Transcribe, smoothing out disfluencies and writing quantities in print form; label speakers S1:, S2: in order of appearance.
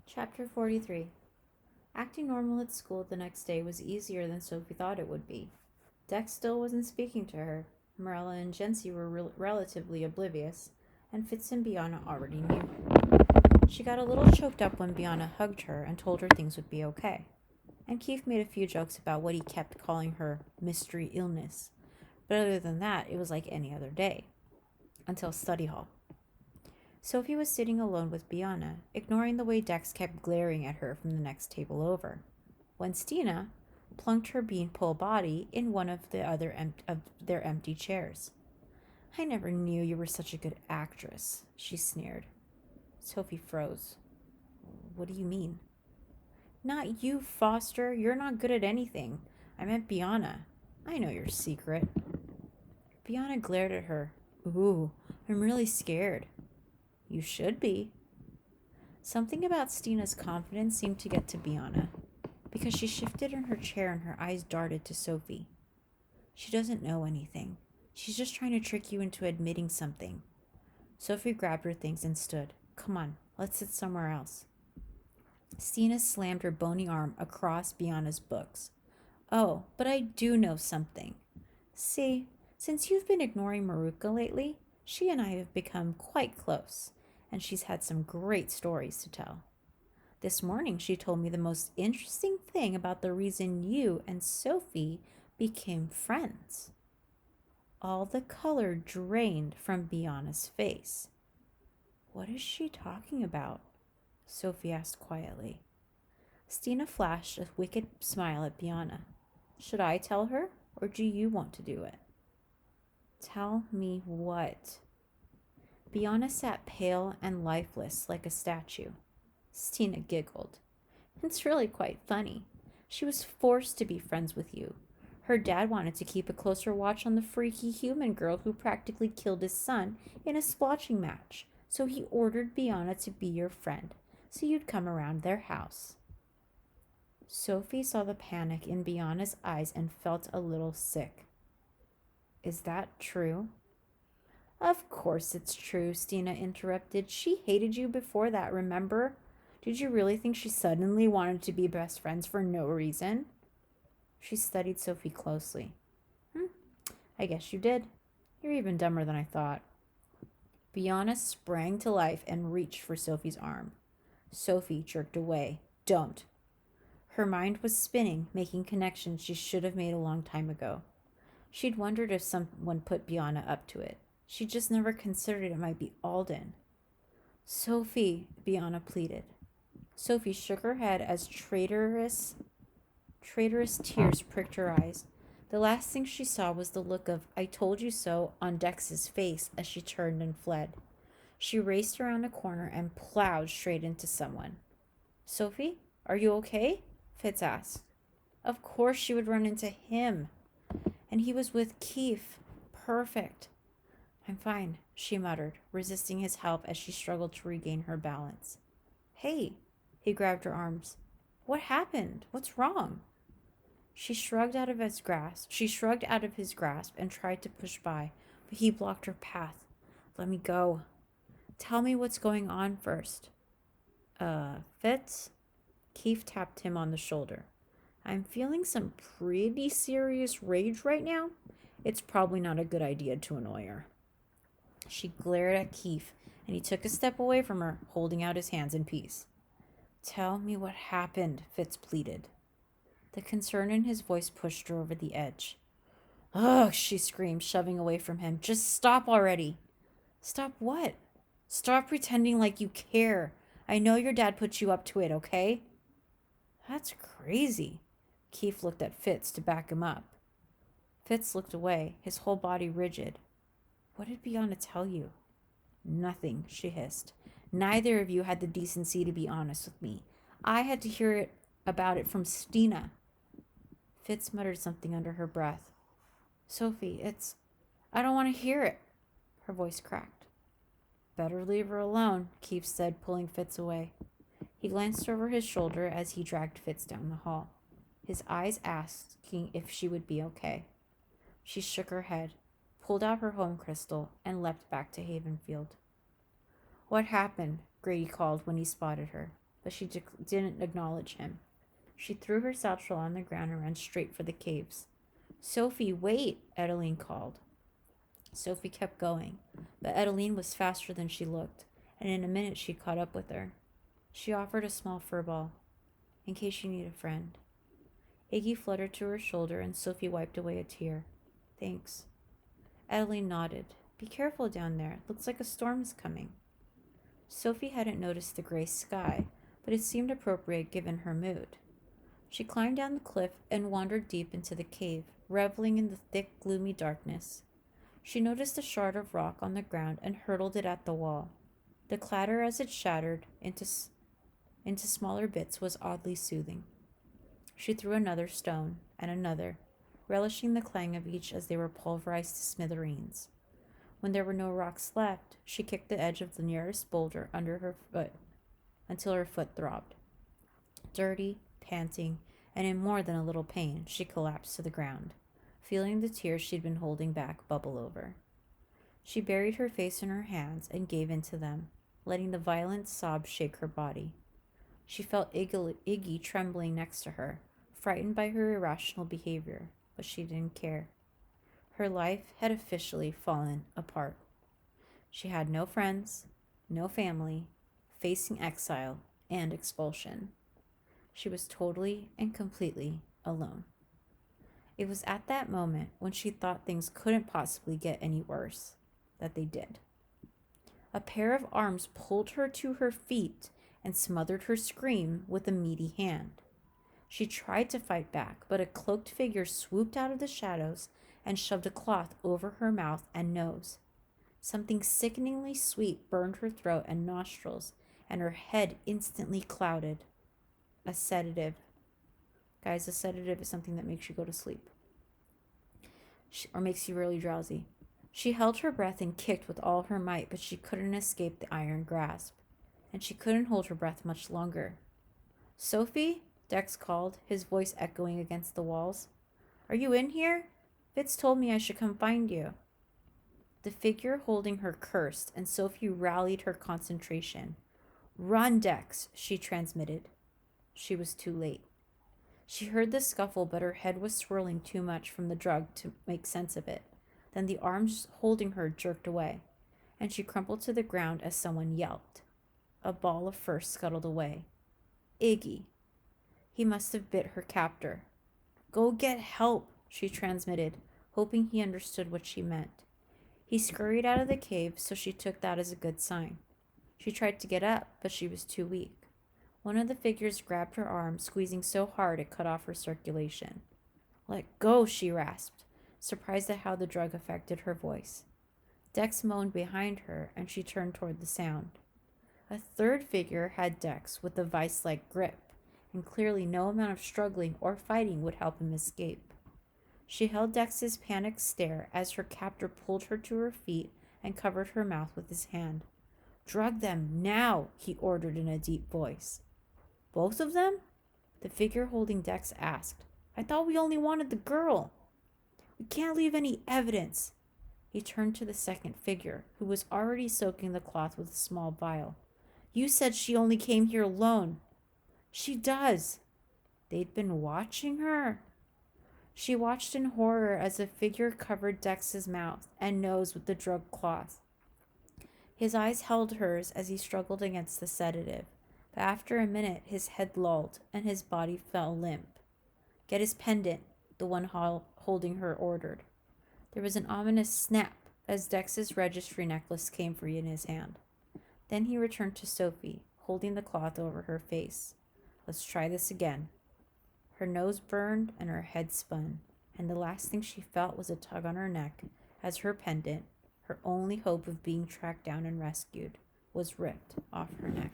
S1: Chapter 43. Acting normal at school the next day was easier than Sophie thought it would be. Dex still wasn't speaking to her. Marilla and Jency were relatively oblivious, and Fitz and Biana already knew. She got a little choked up when Biana hugged her and told her things would be okay. And Keith made a few jokes about what he kept calling her mystery illness. But other than that, it was like any other day. Until study hall. Sophie was sitting alone with Biana, ignoring the way Dex kept glaring at her from the next table over, when Stina plunked her beanpole body in one of their empty chairs. I never knew you were such a good actress, she sneered. Sophie froze. What do you mean? Not you, Foster. You're not good at anything. I meant Biana. I know your secret. Biana glared at her. Ooh, I'm really scared. You should be. Something about Stina's confidence seemed to get to Biana, because she shifted in her chair and her eyes darted to Sophie. She doesn't know anything. She's just trying to trick you into admitting something. Sophie grabbed her things and stood. Come on, let's sit somewhere else. Stina slammed her bony arm across Biana's books. Oh, but I do know something. See, since you've been ignoring Maruka lately, she and I have become quite close, and she's had some great stories to tell. This morning she told me the most interesting thing about the reason you and Sophie became friends. All the color drained from Biana's face. What is she talking about? Sophie asked quietly. Stina flashed a wicked smile at Biana. Should I tell her, or do you want to do it? Tell me what? Biana sat pale and lifeless like a statue. Stina giggled. It's really quite funny. She was forced to be friends with you. Her dad wanted to keep a closer watch on the freaky human girl who practically killed his son in a splotching match, so he ordered Biana to be your friend, so you'd come around their house. Sophie saw the panic in Biana's eyes and felt a little sick. Is that true? Of course it's true, Stina interrupted. She hated you before that, remember? Did you really think she suddenly wanted to be best friends for no reason? She studied Sophie closely. I guess you did. You're even dumber than I thought. Biana sprang to life and reached for Sophie's arm. Sophie jerked away. Don't. Her mind was spinning, making connections she should have made a long time ago. She'd wondered if someone put Biana up to it. She just never considered it might be Alden. Sophie, Biana pleaded. Sophie shook her head as traitorous tears pricked her eyes. The last thing she saw was the look of I told you so on Dex's face as she turned and fled. She raced around a corner and plowed straight into someone. Sophie, are you okay? Fitz asked. Of course she would run into him. And he was with Keith. Perfect. I'm fine, she muttered, resisting his help as she struggled to regain her balance. Hey, he grabbed her arms. What happened? What's wrong? She shrugged out of his grasp and tried to push by, but he blocked her path. Let me go. Tell me what's going on first. Fitz? Keith tapped him on the shoulder. I'm feeling some pretty serious rage right now. It's probably not a good idea to annoy her. She glared at Keith, and he took a step away from her, holding out his hands in peace. Tell me what happened, Fitz pleaded. The concern in his voice pushed her over the edge. Ugh, she screamed, shoving away from him. Just stop already. Stop what? Stop pretending like you care. I know your dad put you up to it, okay? That's crazy. Keith looked at Fitz to back him up. Fitz looked away, his whole body rigid. What did Biana tell you? Nothing, she hissed. Neither of you had the decency to be honest with me. I had to hear about it from Stina. Fitz muttered something under her breath. Sophie, I don't want to hear it. Her voice cracked. Better leave her alone, Keith said, pulling Fitz away. He glanced over his shoulder as he dragged Fitz down the hall, his eyes asking if she would be okay. She shook her head, pulled out her home crystal, and leapt back to Havenfield. What happened? Grady called when he spotted her. but she didn't acknowledge him. She threw her satchel on the ground and ran straight for the caves. Sophie, wait, Edeline called. Sophie kept going, but Edeline was faster than she looked, and in a minute she caught up with her. She offered a small fur ball, in case you need a friend. Iggy fluttered to her shoulder, and Sophie wiped away a tear. Thanks. Edeline nodded. Be careful down there. Looks like a storm is coming. Sophie hadn't noticed the gray sky, but it seemed appropriate given her mood. She climbed down the cliff and wandered deep into the cave, reveling in the thick, gloomy darkness. She noticed a shard of rock on the ground and hurled it at the wall. The clatter as it shattered into smaller bits was oddly soothing. She threw another stone and another, relishing the clang of each as they were pulverized to smithereens. When there were no rocks left, she kicked the edge of the nearest boulder under her foot until her foot throbbed. Dirty, panting, and in more than a little pain, she collapsed to the ground, feeling the tears she'd been holding back bubble over. She buried her face in her hands and gave in to them, letting the violent sobs shake her body. She felt Iggy trembling next to her, frightened by her irrational behavior, but she didn't care. Her life had officially fallen apart. She had no friends, no family, facing exile and expulsion. She was totally and completely alone. It was at that moment, when she thought things couldn't possibly get any worse, that they did. A pair of arms pulled her to her feet and smothered her scream with a meaty hand. She tried to fight back, but a cloaked figure swooped out of the shadows and shoved a cloth over her mouth and nose. Something sickeningly sweet burned her throat and nostrils, and her head instantly clouded. A sedative. Guys, a sedative is something that makes you go to sleep. Or makes you really drowsy. She held her breath and kicked with all her might, but she couldn't escape the iron grasp. And she couldn't hold her breath much longer. Sophie? Dex called, his voice echoing against the walls. Are you in here? Fitz told me I should come find you. The figure holding her cursed, and Sophie rallied her concentration. Run, Dex, she transmitted. She was too late. She heard the scuffle, but her head was swirling too much from the drug to make sense of it. Then the arms holding her jerked away, and she crumpled to the ground as someone yelped. A ball of fur scuttled away. Iggy. He must have bit her captor. Go get help, she transmitted, hoping he understood what she meant. He scurried out of the cave, so she took that as a good sign. She tried to get up, but she was too weak. One of the figures grabbed her arm, squeezing so hard it cut off her circulation. Let go, she rasped, surprised at how the drug affected her voice. Dex moaned behind her, and she turned toward the sound. A third figure had Dex with a vice-like grip, and clearly no amount of struggling or fighting would help him escape. She held Dex's panicked stare as her captor pulled her to her feet and covered her mouth with his hand. Drug them, now, he ordered in a deep voice. Both of them? The figure holding Dex asked. I thought we only wanted the girl. We can't leave any evidence. He turned to the second figure, who was already soaking the cloth with a small vial. You said she only came here alone. She does. They'd been watching her. She watched in horror as the figure covered Dex's mouth and nose with the drug cloth. His eyes held hers as he struggled against the sedative, but after a minute his head lulled and his body fell limp. Get his pendant, the one holding her ordered. There was an ominous snap as Dex's registry necklace came free in his hand. Then he returned to Sophie, holding the cloth over her face. Let's try this again. Her nose burned and her head spun, and the last thing she felt was a tug on her neck as her pendant, her only hope of being tracked down and rescued, was ripped off her neck.